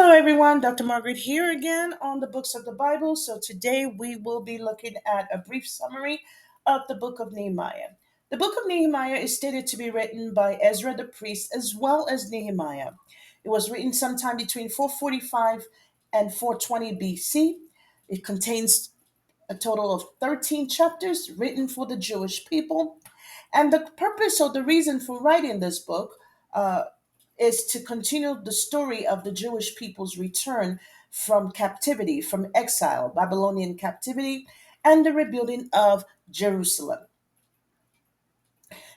Hello, everyone. Dr. Margaret here again on the books of the Bible. So, today we will be looking at a brief summary of the book of Nehemiah. The book of Nehemiah is stated to be written by Ezra the priest as well as Nehemiah. It was written sometime between 445 and 420 BC. It contains a total of 13 chapters written for the Jewish people. And the purpose or the reason for writing this book uh, is to continue the story of the Jewish people's return from captivity, from exile, Babylonian captivity, and the rebuilding of Jerusalem.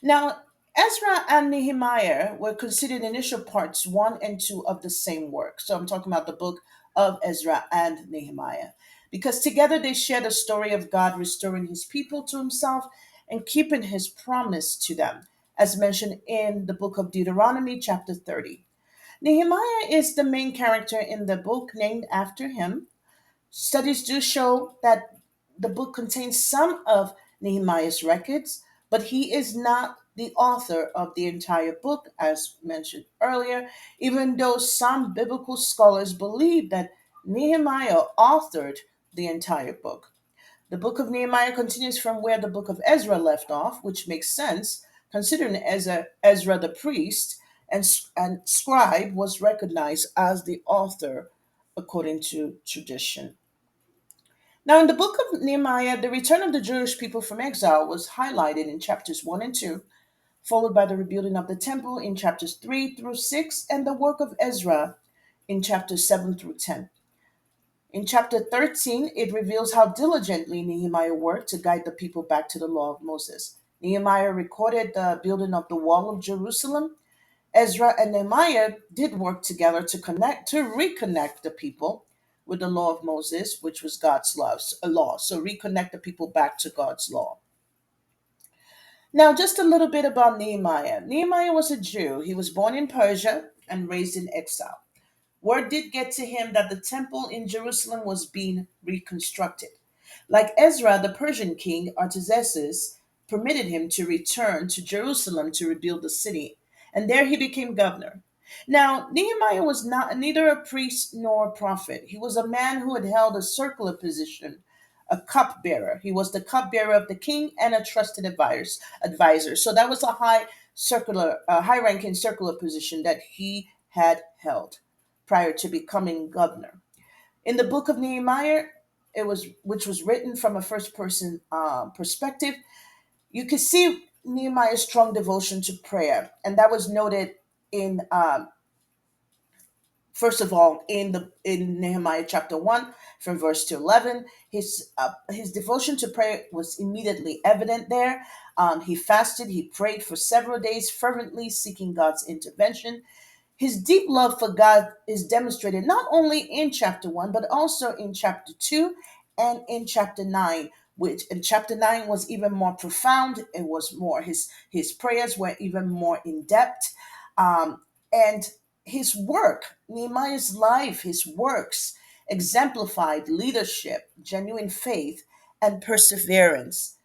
Now, Ezra and Nehemiah were considered initial parts one and two of the same work. So I'm talking about the book of Ezra and Nehemiah. Because together they share the story of God restoring his people to himself and keeping his promise to them, as mentioned in the book of Deuteronomy, chapter 30. Nehemiah is the main character in the book named after him. Studies do show that the book contains some of Nehemiah's records, but he is not the author of the entire book, as mentioned earlier, even though some biblical scholars believe that Nehemiah authored the entire book. The book of Nehemiah continues from where the book of Ezra left off, which makes sense considering Ezra the priest and scribe was recognized as the author according to tradition. Now, in the book of Nehemiah, the return of the Jewish people from exile was highlighted in chapters 1 and 2, followed by the rebuilding of the temple in chapters 3 through 6, and the work of Ezra in chapters 7 through 10. In chapter 13, it reveals how diligently Nehemiah worked to guide the people back to the law of Moses. Nehemiah recorded the building of the wall of Jerusalem. Ezra and Nehemiah did work together to reconnect the people with the law of Moses, which was God's law. So reconnect the people back to God's law. Now, just a little bit about Nehemiah. Nehemiah was a Jew. He was born in Persia and raised in exile. Word did get to him that the temple in Jerusalem was being reconstructed. Like Ezra, the Persian king Artaxerxes permitted him to return to Jerusalem to rebuild the city, and there he became governor. Now, Nehemiah was not neither a priest nor a prophet. He was a man who had held a circular position, a cupbearer. He was the cupbearer of the king and a trusted advisor. So that was a high-ranking circular position that he had held prior to becoming governor. In the book of Nehemiah, which was written from a first person perspective, you could see Nehemiah's strong devotion to prayer, and that was noted in first of all in Nehemiah chapter 1 from verse to 11. His devotion to prayer was immediately evident there. He fasted, he prayed for several days fervently, seeking God's intervention. His deep love for God is demonstrated not only in chapter 1, but also in chapter 2 and in chapter 9, which in chapter 9 was even more profound. It was more, his prayers were even more in depth. And his work, Nehemiah's life, his works exemplified leadership, genuine faith, and perseverance,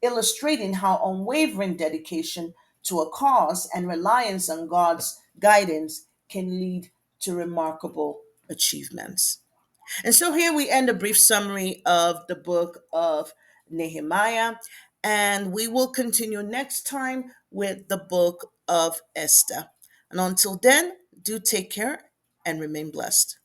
illustrating how unwavering dedication to a cause and reliance on God's guidance can lead to remarkable achievements. And so here we end a brief summary of the book of Nehemiah, and we will continue next time with the book of Esther. And until then, do take care and remain blessed.